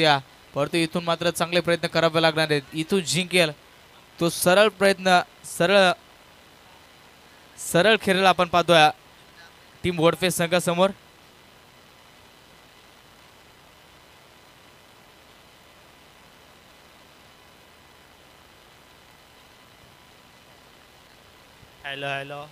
वरती परंतु इथून मात्र चांगले प्रयत्न करावे लागणार आहेत. इथून जिंकेल तो सरळ प्रयत्न सरळ खेळेल आपण पाहतोय टीम वडफे संघासमोर. हॅलो हॅलो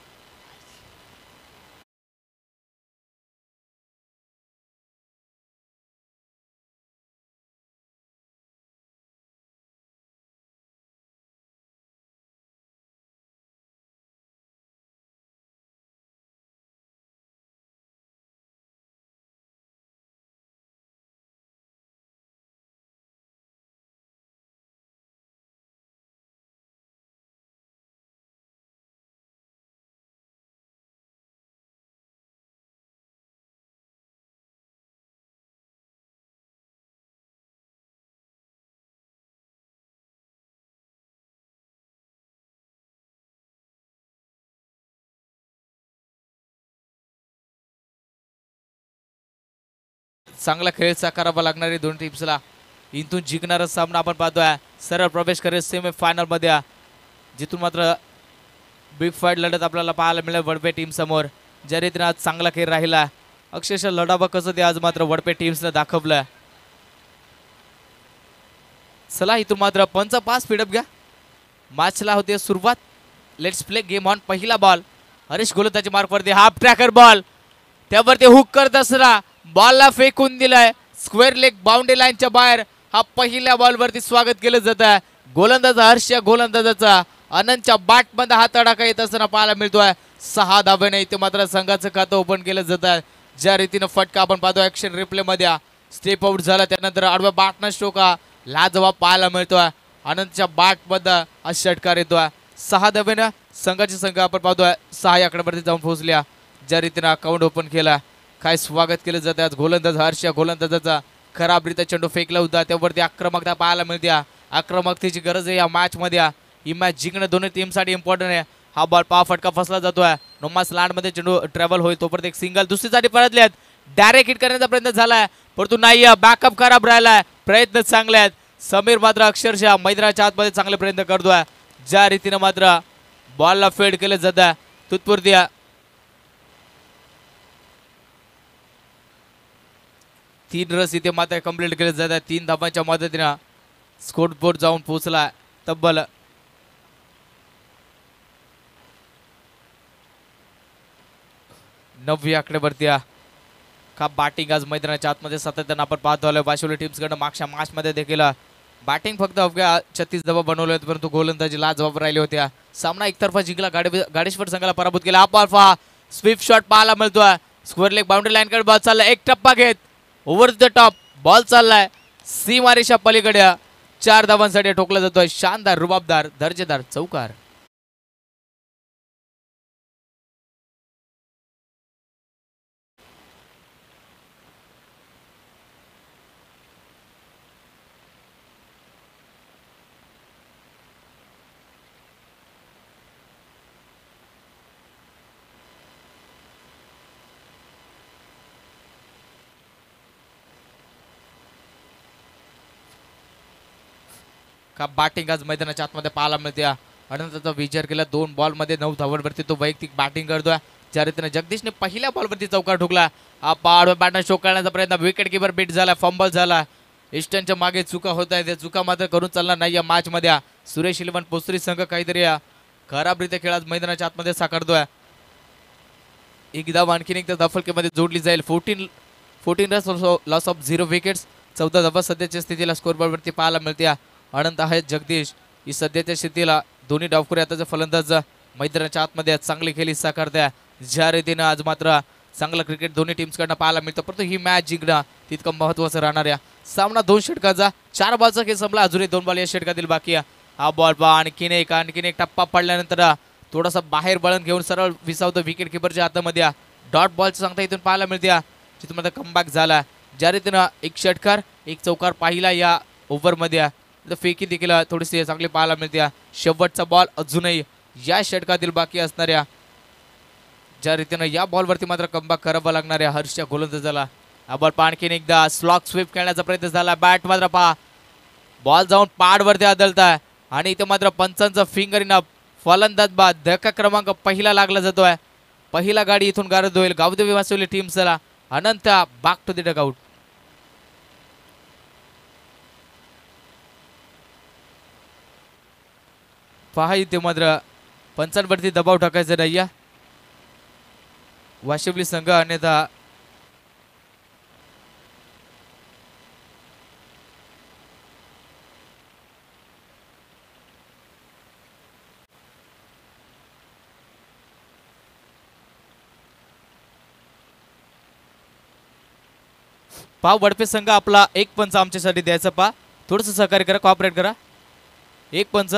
चांगला खेळ साकारावा लागणार आहे दोन टीम्सला. इथून जिंकणारा सामना आपण पाहतोय सरळ प्रवेश करेल सेमी फायनल मध्ये, जिथून मात्र बिग फाईट लढत आपल्याला पाहायला मिळेल वडपे टीम समोर. ज्या रीतीने आज चांगला खेळ राहिला अक्षरशः लढावा कसं ते आज मात्र वडपे टीम्सने दाखवलं. चला इथून मात्र पंचा पास स्पीडअप घ्या. मॅचला होते सुरुवात. Let's play game on. पहिला बॉल हरीश गोलंदाजी मार्कवरती हाफ ट्रॅकर बॉल, त्यावरती हुक करत असताना बॉलला फेकून दिलाय स्क्वेअर लेग बाउंड्री लाईनच्या बाहेर. हा पहिल्या बॉलवरती स्वागत केलं जात आहे. गोलंदाज हर्ष गोलंदाजाचा अनंतच्या बॅट मध्ये हा तडाखा येत असताना पाहायला मिळतोय. 6 धाब्याने इथे मात्र संघाचं खातं ओपन केलं जात आहे. ज्या रीतीने फटका आपण पाहतो ऍक्शन रिप्ले मध्ये स्टेप आउट झाला त्यानंतर आडव्या बॅटनं स्ट्रोका लाजवाब पाहायला मिळतोय. अनंतच्या बॅट मध्ये हा षटकार येतोय. 6 धाब्याने संघाची संख्या आपण पाहतोय 6 आकड्यावरती जाऊन पोहोचल्या. ज्या रीतीने अकाउंट ओपन केला काय स्वागत केलं जातं. आज गोलंदाज हर्ष गोलंदाजाचा खराबरीत्या चेंडू फेकला होता त्यावरती आक्रमकता पाहायला मिळते. आक्रमकतेची गरज आहे या मॅच मध्ये. ही मॅच जिंकणं दोन्ही टीमसाठी इम्पॉर्टंट आहे. हा बॉल पहा फटका फसला जातोय. नोमास लँड मध्ये चेंडू ट्रॅव्हल होईल तोपर्यंत एक सिंगल दुसरीसाठी परतल्यात. डायरेक्ट हिट करण्याचा प्रयत्न झालाय परंतु नाही. बॅकअप खराब राहिलाय. प्रयत्न चांगले आहेत. समीर मात्र अक्षरशः मैदानाच्या आतमध्ये चांगले प्रयत्न करतोय. ज्या रीतीने मात्र बॉलला फेड केलं जात आहे तुत्पुरती 3 रस इथे मात्र कंप्लीट केले जात आहे. 3 धाबांच्या मदतीने स्कोर बोर्ड जाऊन पोहोचला तब्बल 9 आकड्यावरती. का बॅटिंग आज मैदानाच्या आतमध्ये सातत्याने आपण पाहतो आलोय. वाशिवली टीम्सकडे मागच्या मॅच मध्ये देखील बॅटिंग फक्त अवघ्या 36 धाबा बनवले होते परंतु गोलंदाजी लाजवाब राहिली होत्या. सामना एकतर्फा जिंकला. गाडेश्वर संघाला पराभूत केला. हा स्विफ्ट शॉट पाहायला मिळतोय. स्क्वेअर लेग बाउंड्री लाईन कडे बॉल चालला. एक टप्पा घेत ओव्हर द टॉप बॉल चाललाय सीमारेषा पलीकडे. 4 धावांसाठी ठोकला जातोय. शानदार रुबाबदार दर्जेदार चौकार. का बॅटिंग आज मैदानाच्या आतमध्ये पाहायला मिळते. अनंतचा विचार केला. 2 बॉल मध्ये 9 धावांवरती तो वैयक्तिक बॅटिंग करतोय. ज्या रीतीने जगदीशने पहिल्या बॉलवरती चौकार ठोकला. हा पाड बॅटनं शो करण्याचा प्रयत्न. विकेट किपर बीट झाला. फंबल झाला. ईस्टर्नच्या मागे चुका होत आहेत. त्या चुका मात्र करून चालणार नाही या मॅच मध्ये. सुरेश इलेव्हन पोस्त्री संघ काहीतरी खराबरीत्या खेळ आज मैदानाच्या आतमध्ये साकारतोय. एक धाव आणखीन एकदा दफलकेमध्ये जोडली जाईल. 14 रन्स लॉस ऑफ 0 विकेट्स. 14 धावा सध्याच्या स्थितीला स्कोरबोर्डवरती पाहायला मिळते. अनंत आहे जगदीश ही सध्याच्या स्थितीला दोन्ही डावखुरे आताचा फलंदाज मैदानाच्या आतमध्ये चांगली खेळी साकारते. ज्या रीतीने आज मात्र चांगला क्रिकेट दोन्ही टीम्सकडनं पाहायला मिळतं परंतु ही मॅच जिंकणं तितकं महत्त्वाचं राहणार आहे. सामना 2 षटकाचा. 4 बॉलचा खेळ संपला. अजूनही 2 बॉल या षटकातील बाकी आहे. हा बॉल पहा आणखीन एक टप्पा पडल्यानंतर थोडासा बाहेर बळण घेऊन सरळ विसावतो विकेट किपरच्या हातामध्ये. डॉट बॉलची सांगता इथून पाहायला मिळते जिथून मध्ये कमबॅक झाला. ज्या रीतीनं एक षटकार एक चौकार पाहिला या ओव्हरमध्ये. फेकी देखील थोडीशी चांगली पाहायला मिळते. शेवटचा बॉल अजूनही या षटकातील बाकी असणाऱ्या. ज्या रीतीनं या बॉलवरती मात्र कमबॅक करावा लागणाऱ्या हर्षच्या गोलंदाजाला हा बॉल आणखीन एकदा स्लॉक स्वीप खेळण्याचा प्रयत्न झाला. बॅट मात्र पहा बॉल जाऊन पाडवरती आदळत आहे आणि इथे मात्र पंचांचं फिंगर इन फलंदाज बाद. धक्का क्रमांक पहिला लागला जातोय. पहिला गाडी इथून गारद होईल. गावदेवी वासवली टीम चला अनंत बॅक टू द डगआउट. पहा इथे मात्र पंचांवरती दबाव टाकायचा नाही. वाशिवली संघ अन्यथा पहा वडपे संघ आपला एक पंच आमच्यासाठी द्यायचा. पहा थोडस सहकार्य करा, कॉपरेट करा. एक पंच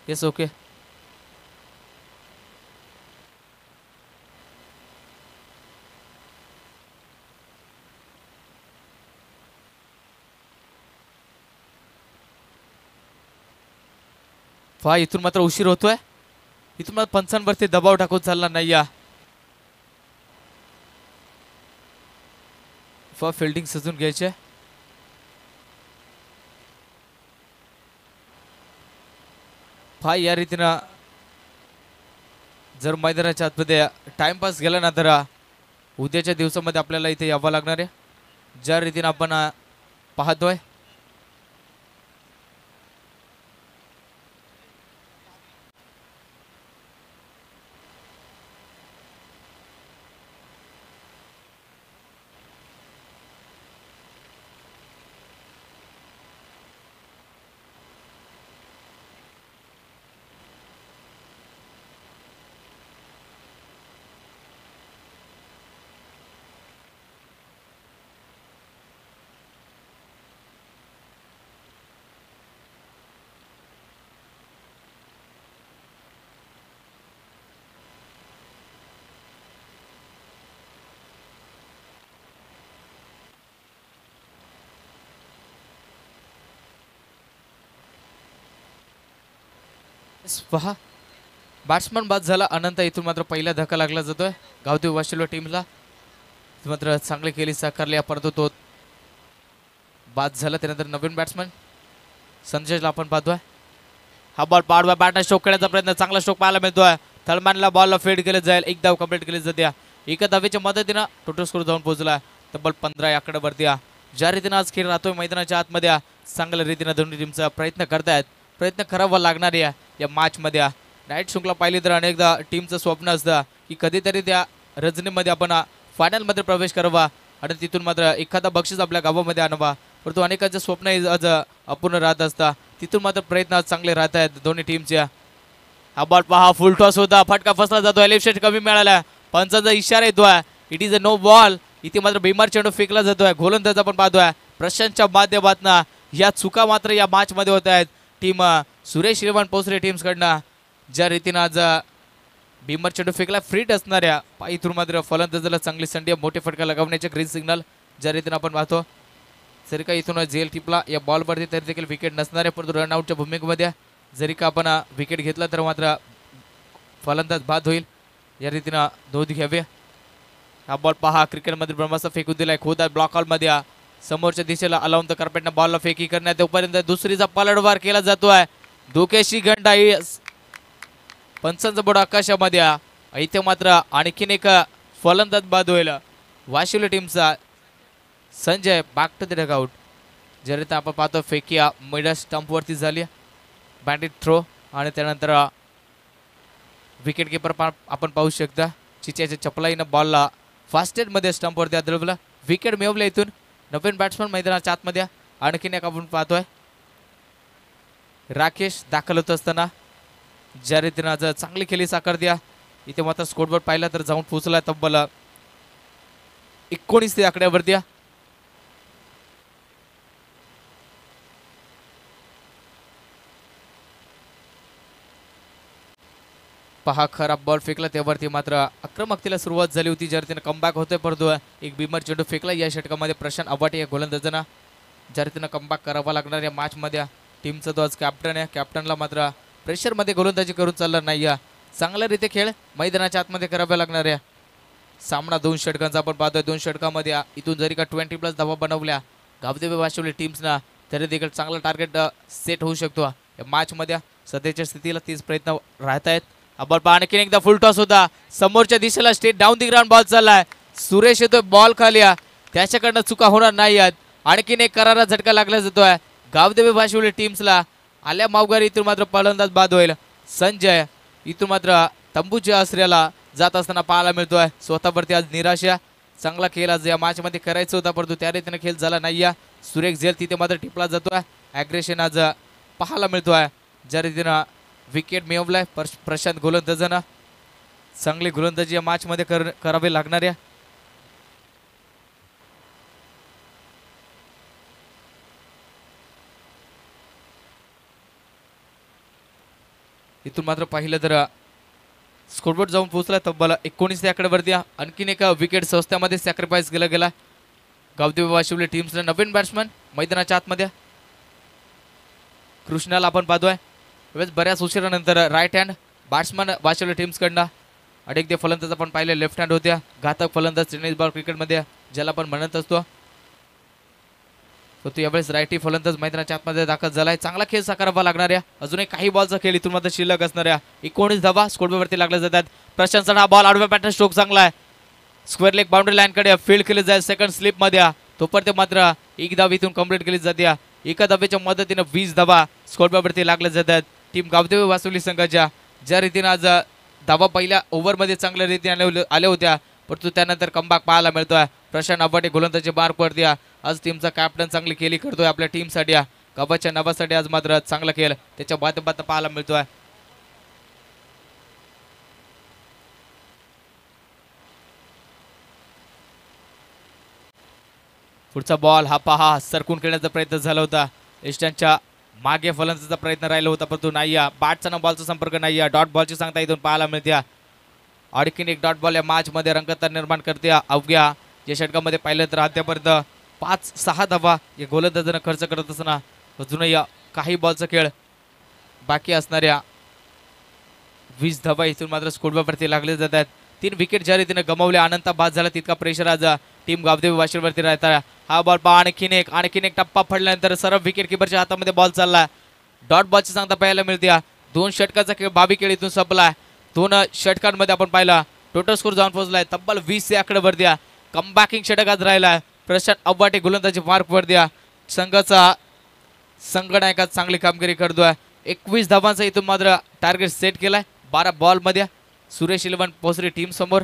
येस ओके. पहा इथून मात्र उशीर होतोय. इथून मात्र पंचांवरती दबाव टाकून चालला नाही. फिल्डिंग सजून घ्यायचे. पहा या रीतीनं जर मैदानाच्या आतमध्ये टाइमपास गेला ना तर उद्याच्या दिवसामध्ये आपल्याला इथे यावं लागणार आहे. ज्या रीतीनं आपण पाहतोय पहा बॅट्समन बाद झाला. अनंत इथून मात्र पहिला धक्का लागला जातोय गावदेवी वाशिवली टीमला. मात्र चांगली केली साकारली परंतु तो बाद झाला. त्यानंतर नवीन बॅट्समन संजयला आपण पाहतोय. हा बॉल पाडवा बॅटने स्ट्रोक खेळण्याचा प्रयत्न. चांगला स्ट्रोक पाहायला मिळतोय. थलमानला बॉलला फेड केलं जाईल. एक धाव कंप्लीट केली जाते. एका धावेच्या मदतीनं टोटल स्कोर जाऊन पोहोचला तब्बल 15 या आकड्यावरती. ज्या रीतीनं आज खेळ राहतोय मैदानाच्या आतमध्ये चांगल्या रीतीनं दोन्ही टीमचा प्रयत्न करतायत. प्रयत्न करावा लागणार आहे या मॅच मध्ये. नाईट शृंखला पाहिली तर अनेकदा टीमचं स्वप्न असतं की कधीतरी त्या रजनीमध्ये आपण फायनल मध्ये प्रवेश करावा आणि तिथून मात्र एखादा बक्षीस आपल्या गावामध्ये आणावा. परंतु अनेकांचं स्वप्न आज अपूर्ण राहत असता. तिथून मात्र प्रयत्न आज चांगले राहत आहेत दोन्ही टीमच्या. हा बॉल पहा फुल टॉस होता. फटका फसला जातोय. लेफ्ट साइड कमी मिळाला. पंचाचा इशारा येतोय. It is a no ball. इथे मात्र भीमार चेंडू फेकला जातोय. गोलंदाज आपण पाहतोय प्रशांतच्या माध्यमातून. या चुका मात्र या मॅच मध्ये होत आहेत टीम सुरेश श्रीमान पोसरे टीम्स कडनं. ज्या रीतीनं आज भीमर चेंडू फेकला फ्रीट असणाऱ्या इथून मात्र फलंदाजाला चांगली संधी मोठे फटका लगावण्याचे ग्रीन सिग्नल ज्या रीतीनं आपण पाहतो. जरी का इथून जेल टिपला या बॉलवरती तरी देखील विकेट नसणार आहे. परंतु रनआउटच्या भूमिकेमध्ये जरी का आपण विकेट घेतला तर मात्र फलंदाज बाद होईल. या रीतीनं नोंद घ्यावे. हा बॉल पहा क्रिकेटमध्ये ब्रह्मास्त्र फेकून दिलाय. खोदा ब्लॉक हॉलमध्ये समोरच्या दिशेला अलाउन द कार्पेटनं बॉलला फेकी करण्यात तोपर्यंत दुसरीचा पलटवार केला जातोय. धोक्याशी घंटा पंचांचा बोर्ड आकाशामध्ये. इथे मात्र आणखीन एक फलंदाज बाद होईल वाशिवली टीमचा. Sanjay back to the dugout. ज्या रीती आपण पाहतो फेकी मिडल स्टंपवरती झाली. बँडेड थ्रो आणि त्यानंतर विकेट किपर आपण पाहू शकता चिच्याच्या चपलाईनं बॉलला फास्टेड मध्ये स्टंपवरती आदळवलं. विकेट मिळवलं. इथून नवीन बॅट्समन मैदानाच्या आतमध्ये आणखीन एक आपण पाहतोय राकेश दाखल होत असताना. ज्या रीतीनं आज चांगली खेळी साकार द्या. इथे मात्र स्कोरबोर्ड पाहिला तर जाऊन पोहोचला तब्बल 19 ते आकड्यावरती. पहा खराब बॉल फेकला त्यावरती मात्र आक्रमकतेला सुरुवात झाली होती. ज्या रीतीनं कमबॅक होतोय परंतु एक भीमर चेंडू फेकला या षटकामध्ये प्रशांत अवाटे या गोलंदाजांना. ज्या रीतीनं कमबॅक करावा लागणार या मॅच मध्ये टीमचा तो आज कॅप्टन आहे. कॅप्टनला मात्र प्रेशर मध्ये गोलंदाजी करून चालणार नाही. चांगल्यारीत्या खेळ मैदानाच्या आतमध्ये कराव्या लागणार आहे. सामना 2 षटकांचा आपण पाहतोय. 2 षटकामध्ये इथून जरी का 20+ धावा बनवल्या गावदेवी वाशिवली टीम्सना तरी देखील चांगला टार्गेट सेट होऊ शकतो. या मॅचमध्ये सध्याच्या स्थितीला 30 प्रयत्न राहत आहेत. आपण आणखीन एकदा फुल टॉस होता समोरच्या दिशेला state down the ground ball चाललाय. सुरेश येतोय बॉल खाली त्याच्याकडनं चुका होणार नाही आहेत. आणखीन एक करारा झटका लागला जातोय गावदेवी वाशिवली टीम्सला. आल्या मावगारी इथून मात्र फलंदाज बाद होईल. संजय इथून मात्र तंबूच्या आश्रयाला जात असताना पाहायला मिळतोय. स्वतःवरती आज निराशा. चांगला खेळ आज या मॅच मध्ये करायचा होता परंतु त्या रीतीने खेळ झाला नाही. सुरेख झेल तिथे मात्र टिपला जातोय. ॲग्रेशन आज पाहायला मिळतोय. ज्या रीतीनं विकेट मिळवलाय प्रशांत गोलंदाजांना चांगली गोलंदाजी या मॅच मध्ये करावी लागणार आहे. इथून मात्र पाहिलं तर स्कोरबोर्ड जाऊन पोहोचला तब्बल 19 आकड्यावरती. आणखीन एका विकेट संस्थेमध्ये सॅक्रिफाईस केला गेला गावदेवी वाशिवली टीम्सला. नवीन बॅट्समन मैदानाच्या आतमध्ये कृष्णाला आपण पाहतोय. बऱ्याच उशिरानंतर राईट हँड बॅट्समन वाशिवली टीम्सकडनं. अनेक ते फलंदाज आपण पाहिले लेफ्ट हँड होत्या. घातक फलंदाज टेनिस बॉल क्रिकेटमध्ये ज्याला आपण म्हणत असतो. तो यावेळेस राईटी फलंदाज मैदानाच्या आतमध्ये दाखल झालाय. चांगला खेळ साकारावा लागणार आहे. अजूनही काही बॉलचा खेळ इथून मात्र शिल्लक असणार आहे. 19 धावा स्कोरबोर्डवरती लागल्या जातात. प्रशांत हा बॉल आडव्या पॅटर्न स्ट्रोक चांगला आहे. स्क्वेअर लेग बाउंड्री लाईन कडे फील्ड केली जाईल सेकंड स्लिप मध्ये. तोपर्यंत मात्र एक धाव इथून कंप्लीट केली जाते. एका धावेच्या मदतीने 20 धावा स्कोरबोर्डवरती लागल्या जातात. टीम गावदेवी वाशिवली संघाच्या ज्या रीतीने आज धावा पहिल्या ओव्हरमध्ये चांगल्या रीतीने आल्या होत्या परंतु त्यानंतर कमबॅक पाहायला मिळतोय. प्रशांत अब्बाटे गोलंदाजी मार्क वरती आज टीमचा कॅप्टन चांगली केली करतोय आपल्या टीमसाठी. गावाच्या नावासाठी आज मात्र चांगला खेळ त्याच्या बात पाहायला मिळतोय. पुढचा बॉल हा पहा सरकून खेळण्याचा प्रयत्न झाला होता. ईस्टर्नच्या मागे फलंदाजाचा प्रयत्न राहिला होता परंतु नाही. बॅटचा बॉलचा संपर्क नाही. डॉट बॉलची सांगता इथून पाहायला मिळते. आणखीन एक डॉट बॉल या मॅच मध्ये रंगत निर्माण करते. अवघ्या या षटकामध्ये पाहिलं तर अद्यापर्यंत 5-6 धावा या गोलंदाजानं खर्च करत असताना अजूनही काही बॉलचा खेळ बाकी असणाऱ्या 20 धावा इथून मात्र स्कोरबोर्डवरती लागले जात आहेत. 3 विकेट ज्या रीतीने गमावल्या अनंत बाद झाला तितका प्रेशर आज टीम गावदेवी वाशिवलीवरती राहता. हा बॉल पहा आणखीन एक टप्पा पडल्यानंतर सर्व विकेट किपरच्या हातामध्ये बॉल चालला. डॉट बॉलची सांगता पाहायला मिळते. 2 षटकाचा खेळ 22 खेळ इथून संपला. 2 षटकांमध्ये आपण पाहिला टोटल स्कोर जाऊन पोहोचलाय तब्बल 20 आकड्यावरती. कमबॅकिंग षटक आज राहिला. प्रशांत अब्बाटे गोलंदाजी मार्क वरती. संघाचा संघनायकात चांगली कामगिरी करतोय. 21 धावांचा इथून मात्र टार्गेट सेट केलाय 12 बॉल मध्ये. सुरेश इलेव्हन पोहोचली टीम समोर.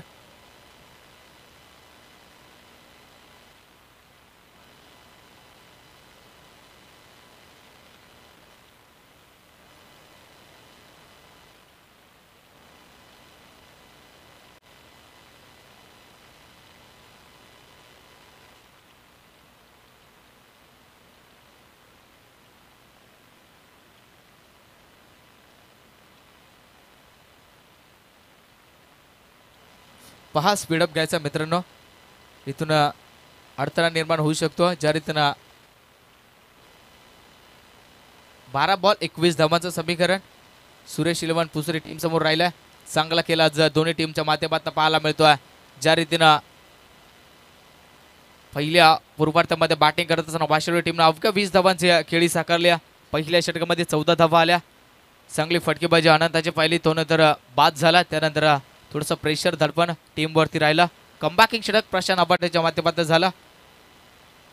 पहा स्पीडअप घ्यायचा मित्रांनो. इथून अडथळा निर्माण होऊ शकतो. ज्या रीतीनं 12 बॉल 21 धावांचं समीकरण सुरेश इलेव्हन पुसरी टीम समोर राहिलाय. चांगला केला आज दोन्ही टीमच्या माध्यमातून पाहायला मिळतोय. ज्या रीतीनं पहिल्या पूर्वार्धामध्ये बॅटिंग करत असताना वाशिवली टीमनं अवघ्या 20 धावांची खेळी साकारल्या. पहिल्या षटकामध्ये 14 धावा आल्या. चांगली फटकेबाजी अनंताची पहिली तो नंतर बाद झाला. त्यानंतर थोडंसं प्रेशर धडपण टीमवरती राहिला. कमबॅकिंग षटक प्रशांत अब्बाटेच्या माध्यमातून झाला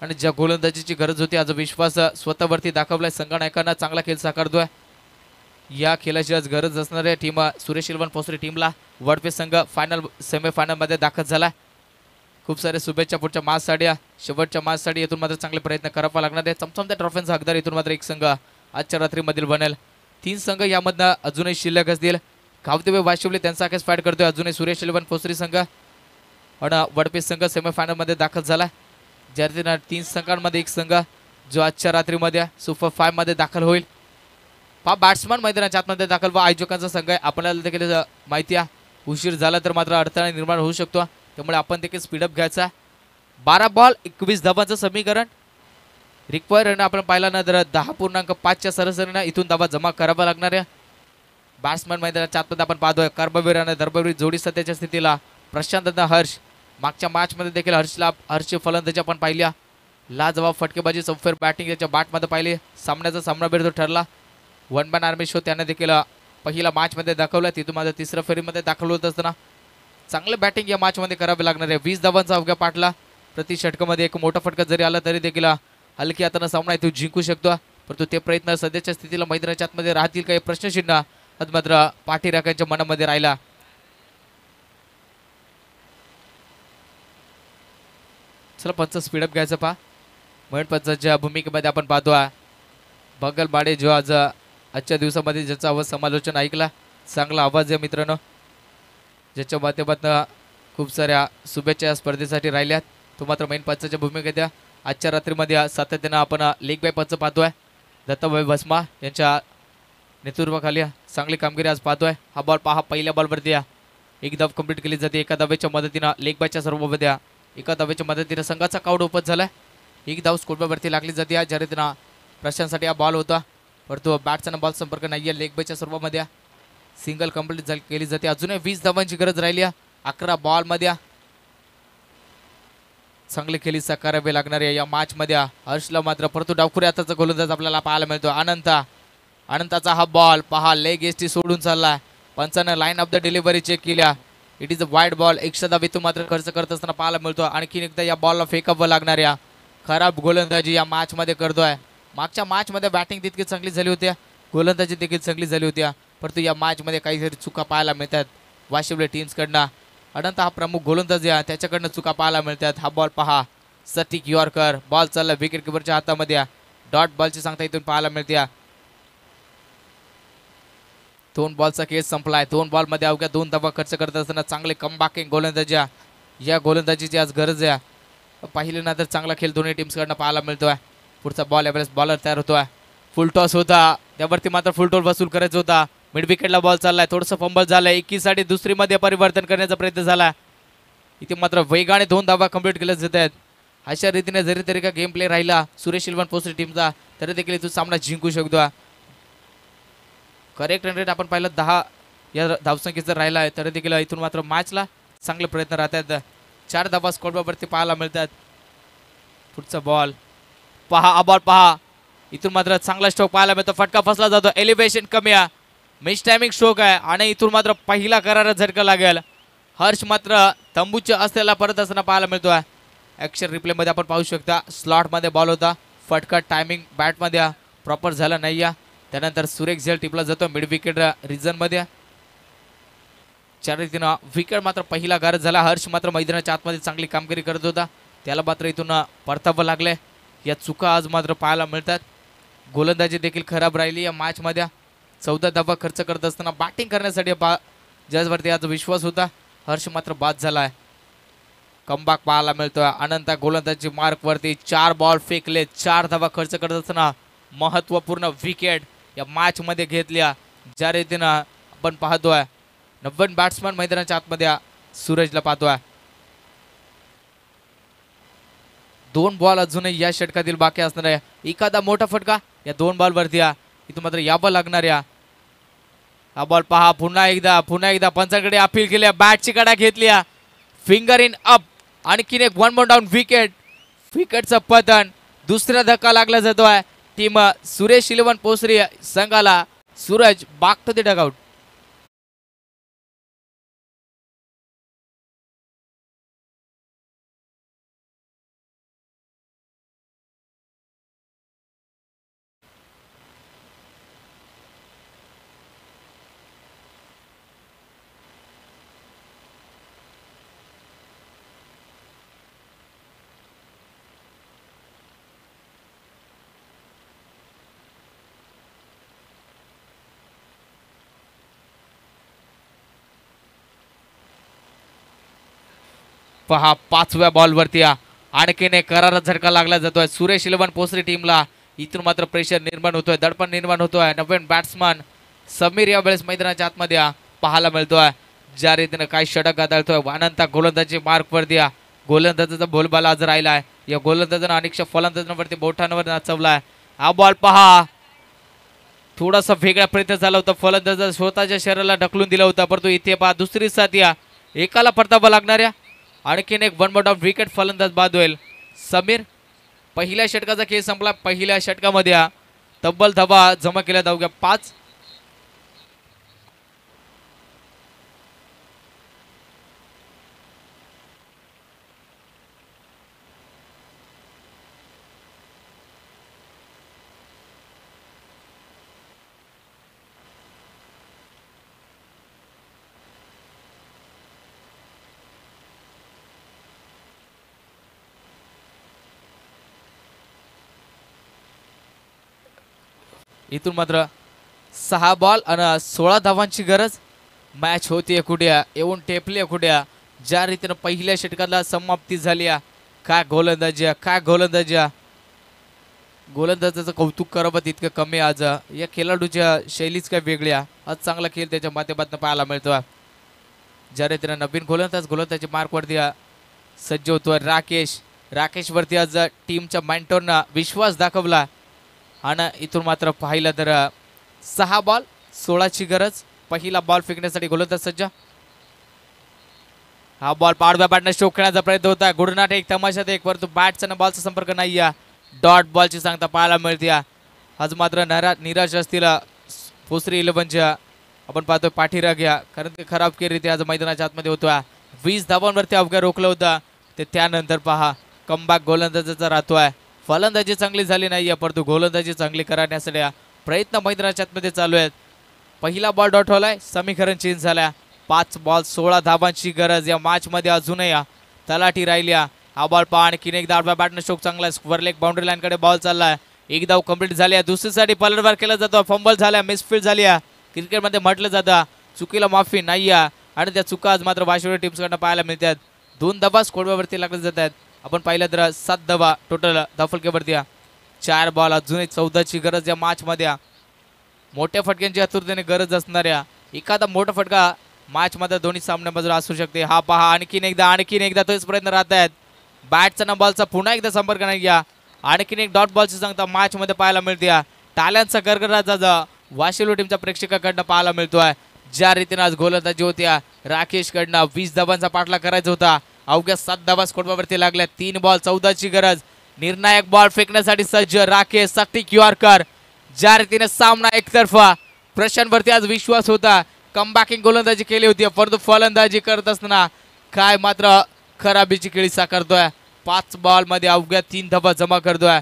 आणि ज्या गोलंदाजीची गरज होती आज विश्वास स्वतःवरती दाखवलाय. संघनायकांना चांगला खेळ साकारतोय. या खेळाची आज गरज असणाऱ्या टीम सुरेश इलेव्हन पोसरी टीमला वडपे संघ फायनल सेमीफायनल मध्ये दाखल झाला. खूप सारे शुभेच्छा पुढच्या मॅचसाठी. शेवटच्या मॅचसाठी इथून मात्र चांगले प्रयत्न करावा लागणार आहे. चमचमत्या ट्रॉफीचा हकदार इथून मात्र एक संघ आजच्या रात्रीमधील बनेल. 3 संघ यामधनं अजूनही शिल्लक असतील. गावदेवी वाशिवली त्यांचा आखेस फाईट करतोय. अजूनही सुरेश इलेव्हन पोसरी संघ आणि वडपे संघ सेमीफायनल मध्ये दाखल झाला. ज्या रीतीनं 3 संघांमध्ये एक संघ जो आजच्या रात्रीमध्ये सुपर 5 मध्ये दाखल होईल. बॅट्समन मैदानाच्या आतमध्ये दाखल व आयोजकांचा संघ आहे. आपल्याला देखील माहिती आहे उशीर झाला तर मात्र अडथळा निर्माण होऊ शकतो. त्यामुळे आपण देखील स्पीडअप घ्यायचा. 12 बॉल 21 धावांचं समीकरण रिक्वायर आपण पाहिला ना तर 10.5च्या सरासरीने इथून धावा जमा करावा लागणार आहे. बॅट्समन मैदानाच्या आतमध्ये आपण पाहतोय कर्मवीर आणि धर्मवीर जोडी सध्याच्या स्थितीला प्रशांत हर्ष. मागच्या मॅचमध्ये देखील हर्षची फलंदाजी आपण पाहिल्या. लाजवाब फटकेबाजी सौफेर बॅटिंग याच्या बॅटमध्ये पाहिली. सामन्याचा सामनावीर ठरला. वन मॅन आर्मी शो त्याने देखील पहिल्या मॅचमध्ये दाखवला. तिथून माझ्या तिसऱ्या फेरीमध्ये दाखल होत असताना चांगलं बॅटिंग या मॅचमध्ये करावे लागणार आहे. 20 धावांचा अवघ्या पाठला. प्रति षटकामध्ये एक मोठा फटका जरी आला तरी देखील हलकी हाताने सामना तो जिंकू शकतो. परंतु ते प्रयत्न सध्याच्या स्थितीला मैदानाच्या आतमध्ये राहतील काही प्रश्नचिन्ह मात्र पाठीराखांच्या मनामध्ये राहिला. चला पंच स्पीडअप घ्यायचं पहा. महेश पंचांच्या भूमिकेमध्ये आपण पाहतो बगलबाडे जो आज आजच्या दिवसामध्ये ज्याचा आवाज समालोचन ऐकला. चांगला आवाज आहे मित्रांनो, ज्याच्या माध्यमातून खूप साऱ्या शुभेच्छा स्पर्धेसाठी राहिल्यात. तो मात्र मेन पंचांच्या भूमिकेत आजच्या रात्रीमध्ये सातत्यानं आपण लेग बाय पंच पाहतोय. दत्ताभाई भस्मा यांच्या नेतृत्वाखाली चांगली कामगिरी आज पाहतोय. हा बॉल पहा, पहिल्या बॉलवरती एक धाव कंप्लीट केली जाते. एका धावेच्या मदतीनं लेग बायच्या सर्वमध्ये एका धावेच्या मदतीनं संघाचा काउंट ओपन झालाय. एक धाव स्कोरवरती लागली जाते. ज्या रीतीनं प्रशांतसाठी हा बॉल होता, परंतु बॅटचा बॉल संपर्क नाही आहे. लेग बायच्या सर्वमध्ये सिंगल कंप्लीट केली जाते. अजूनही 20 धावांची गरज राहिली. 11 बॉलमध्ये चांगली खेळी साकारावी लागणार आहे या मॅचमध्ये. हर्षला मात्र परंतु डावखुरी हाताचा गोलंदाज आपल्याला पाहायला मिळतो. अनंताचा हा बॉल पहा, लेग एसटी सोडून चाललाय. पंचानं line of the delivery check केल्या. It is a wide ball. Extra धाव तो मात्र खर्च करत असताना पाहायला मिळतो. आणखीन एकदा या बॉलला फेकावं लागणार या खराब गोलंदाजी या मॅचमध्ये करतोय. मागच्या मॅचमध्ये बॅटिंग तितकी चांगली झाली होती, गोलंदाजी देखील चांगली झाली होती, परंतु या मॅचमध्ये काहीतरी चुका पाहायला मिळतात वाशिवले टीम्सकडनं. अनंत हा प्रमुख गोलंदाज आहे, त्याच्याकडनं चुका पाहायला मिळतात. हा बॉल पहा, सटीक यॉर्कर. बॉल चालला विकेट किपरच्या हातामध्ये. डॉट बॉलची सांगता इथून पाहायला मिळते. 2 बॉलचा खेळ संपलाय. 2 बॉलमध्ये अवघ्या 2 धावा खर्च करत असताना चांगले कमबॅकिंग गोलंदाजी या गोलंदाजीची आज गरज आहे. पाहिल्यानंतर चांगला खेळ दोन्ही टीम्सकडनं पाहायला मिळतोय. पुढचा बॉल यावेळेस बॉलर तयार होतोय. फुल टॉस होता, त्यावरती मात्र फुल टॉस वसूल करायचा होता. मिड विकेटला बॉल चाललाय, थोडंसं फंबल झालंय. 21 साठी दुसरीमध्ये परिवर्तन करण्याचा प्रयत्न झाला. इथे मात्र वेगाने 2 धावा कंप्लीट केल्या जात आहेत. अशा रीतीने जरी तरी का गेम प्ले राहिला सुरेश सिल्वन पोस्टरी टीमचा, तरी देखील इथून सामना जिंकू शकतो. करेक्ट रन रेट आपण पाहिलं 10 या धावसंख्येचा राहिला आहे, तरी देखील इथून मात्र मॅचला चांगले प्रयत्न राहतात. 4 धावा स्कोरवरती पाहायला मिळतात. पुढचा बॉल पहा, हा बॉल पहा, इथून मात्र चांगला स्ट्रोक पाहायला मिळतो. फटका फसला जातो, एलिव्हेशन कमी आहे, मिस टायमिंग स्ट्रोक आहे आणि इथून मात्र पहिला करारा झटका लागेल. हर्ष मात्र तंबूच्या असलेला परत असताना पाहायला मिळतोय. ॲक्शन रिप्लेमध्ये आपण पाहू शकता. स्लॉटमध्ये बॉल होता, फटका टायमिंग बॅटमध्ये प्रॉपर झाला नाही. त्यानंतर सुरेख झेल टिपला जातो मिड विकेट रिजनमध्ये. 4 रीतीनं विकेट मात्र पहिला गारद झाला. हर्ष मात्र मैदानाच्या आतमध्ये चांगली कामगिरी करत होता, त्याला मात्र इथून परतावं लागले. या चुका आज मात्र पाहायला मिळतात. गोलंदाजी देखील खराब राहिली या मॅचमध्ये. 14 धावा खर्च करत असताना बॅटिंग करण्यासाठी ज्यावरती आज विश्वास होता, हर्ष मात्र बाद झालाय. कमबॅक पाहायला मिळतोय. अनंत गोलंदाजी मार्कवरती 4 बॉल फेकले, 4 धावा खर्च करत असताना महत्त्वपूर्ण विकेट या मॅचमध्ये घेतल्या. ज्या रीतीनं आपण पाहतोय 90 बॅट्समन मैदानाच्या आतमध्ये सूरजला पाहतोय. 2 बॉल अजूनही या षटकातील बाकी असणार आहे. एखादा मोठा फटका या 2 बॉलवरती इथून मात्र यावं लागणार आहे. हा बॉल पहा, पुन्हा एकदा पंचांकडे अपील केल्या. बॅटची कडा घेतली, फिंगर इन अप. आणखीन एक 1 बॉल डाऊन विकेट. विकेटचं पतन. दुसरा धक्का लागला जातोय टीम सुरेश सिल्वन पोसरी संघाला. Suraj back to the dugout. पहा 5व्या बॉलवरती आणखीन एक करारा झटका लागला जातोय सुरेश सिल्वन पोसरी टीमला. इथून मात्र प्रेशर निर्माण होतोय, दडपण निर्माण होतोय. नवीन बॅट्समन समीर यावेळेस मैदानाच्या आतमध्ये पाहायला मिळतोय. ज्या रीतीने काही षटक गाजवतोय. अनंत गोलंदाजी मार्कवरती गोलंदाजाचा बोलबाला आज राहिलाय. या गोलंदाजानं अनेकशा फलंदाजांवरती बोटांवर नाचवलाय. हा बॉल पहा, थोडासा वेगळा प्रयत्न झाला होता, फलंदाज स्वतःच्या शरीराला ढकलून दिला होता, परंतु इथे पहा दुसरी साथ या एकाला परतावा लागणाऱ्या आणखीन एक वन बॉट ऑफ विकेट फलंदाज बाद होईल समीर. पहिल्या षटकाचा खेळ संपला. पहिल्या षटकामध्ये तब्बल धावा जमा केल्या धावग्या 5. इथून मात्र 6 बॉल आणि 16 धावांची गरज. मॅच होती कुठ्या येऊन टेपली कुठ्या. ज्या रीतीनं पहिल्या षटकाला समाप्ती झाली काय गोलंदाजी काय गोलंदाजी. गोलंदाजाचं कौतुक करावं तितकं कमी. आज या खेळाडूच्या शैलीच काय वेगळी आज चांगला खेळ त्याच्या माध्यमातून पाहायला मिळतो. ज्या रीतीनं नवीन गोलंदाजी मार्कवरती सज्ज होतोय राकेश वरती आज टीमच्या मेंटॉरनं विश्वास दाखवला. आणि इथून मात्र पाहिलं तर 6 बॉल 16ची गरज. पहिला बॉल फेकण्यासाठी गोलंदाज सज्ज. हा बॉल पाडव्या बॅटने स्ट्रोक खेळण्याचा प्रयत्न होता. गुडनाट एक तमाशात एक, परंतु बॅटचा बॉलचा संपर्क नाही. डॉट बॉलची सांगता पाहायला मिळते. आज मात्र निराश असतील भोसरी 11च्या. आपण पाहतोय पाठीराग कारण ते खराब केली आज मैदानाच्या आतमध्ये होतो. 20 धावांवरती अवघ्या रोखलं होतं ते. त्यानंतर पहा कमबॅक गोलंदाजाचा राहतोय. फलंदाजी चांगली झाली नाही परंतु गोलंदाजी चांगली करण्यासाठी प्रयत्न मैदानाच्या आतमध्ये चालू आहेत. पहिला बॉल डॉट होलाय. समीकरण चेंज झाल्या. 5 बॉल 16 धावांची गरज. या मॅच मध्ये अजूनही तलाठी राहिल्या. हा बॉल पहा आणखीन एकदा आडव्या बॅटने स्ट्रोक चांगला. स्क्वेअर लेग बाउंड्री लाईन कडे बॉल चाललाय. एक धाव कंप्लीट झाली. दुसरीसाठी पलटवार केला जातो. फंबल झाल्या. मिसफील्ड झाली. क्रिकेटमध्ये म्हटलं जातं चुकीला माफी नाही आणि त्या चुका आज मात्र वाशिवडी टीम्सकडनं पाहायला मिळतात. 2 धावा स्कोरवरती लागले जात आहेत. आपण पाहिलं तर 7 धावा टोटल धावफलकेवरती. 4 बॉल अजूनही 14ची गरज या मॅच मध्ये. मोठ्या फटक्यांची आतुरतेने गरज असणाऱ्या एखादा मोठा फटका मॅच मध्ये दोन्ही सामन्यामध्ये असू शकते. हा पहा आणखीन एकदा तोच प्रयत्न राहत आहेत. बॅटचा बॉलचा पुन्हा एकदा संपर्क नाही. आणखीन एक डॉट बॉलची सांगता मॅच मध्ये पाहायला मिळते. टाळ्यांचा गरगराट वाशिवडी टीमच्या प्रेक्षकांकडनं पाहायला मिळतोय. ज्या रीतीने आज गोलंदाजी होत्या राकेशकडनं 20 धावांचा पाठलाग करायचा होता. अवघ्या 7 धावा स्कोरवरती लागल्या. 3 बॉल 14ची गरज. निर्णायक बॉल फेकण्यासाठी सज्ज राकेश साठी क्यूआर. ज्या रीतीने सामना एकतर्फा. प्रशांतवरती आज विश्वास होता. कमबॅकिंग गोलंदाजी केली होती परंतु फलंदाजी करत असताना काय मात्र खराबीची केळी साकारतोय. 5 बॉल मध्ये अवघ्या 3 धावा जमा करतोय.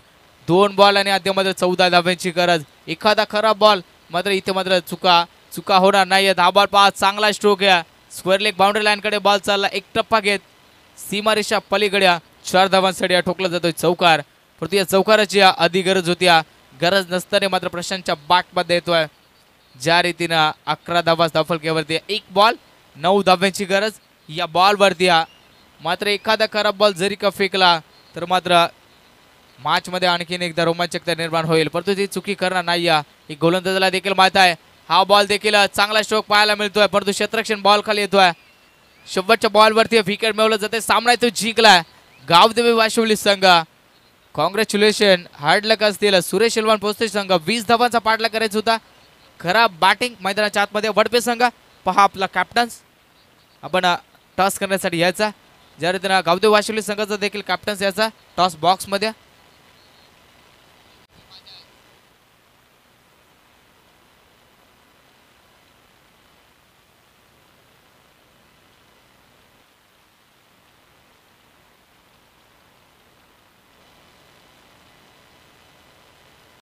2 बॉल आणि आद्यामध्ये 14 धाव्यांची गरज. एखादा खराब बॉल मात्र इथे मात्र चुका होणार नाही. हा बॉल पहा चांगला stroke square leg boundary line कडे बॉल चालला. एक टप्पा घेत सीमारेषा पलीकडे 4 धावांसाठी ठोकला जातोय चौकार. परंतु या चौकाराची आधी गरज होती. गरज नसताना मात्र प्रशांतच्या बॅटमध्ये येतोय. ज्या रीतीनं 11 धावा धावफलकेवरती. 1 बॉल 9 धाव्यांची गरज. या बॉलवरती मात्र एखादा खराब बॉल जरी का फेकला तर मात्र मॅच मध्ये आणखीन एकदा रोमांचकता निर्माण होईल परंतु ती चुकी करणार नाही. ही गोलंदाजाला देखील माहित आहे. हा बॉल देखील चांगला स्ट्रोक पाहायला मिळतोय परंतु क्षेत्ररक्षण बॉल खाली येतोय. शेवटच्या बॉलवरती विकेट मिळवलं जाते. सामना तो जिंकलाय गावदेवी वाशिवडी संघ. कॉंग्रॅच्युलेशन. हार्ड लक असतील सुरेश एलवान पोस्ते संघ. 20 धावांचा पाठलाग करायचा होता. खराब बॅटिंग मैदानाच्या आतमध्ये वडपे संघ. पहा आपला कॅप्टन्स आपण टॉस करण्यासाठी यायचा. ज्या रीतीनं गावदेवी वाशिवडी संघाचा देखील कॅप्टन्स याचा टॉस बॉक्स मध्ये.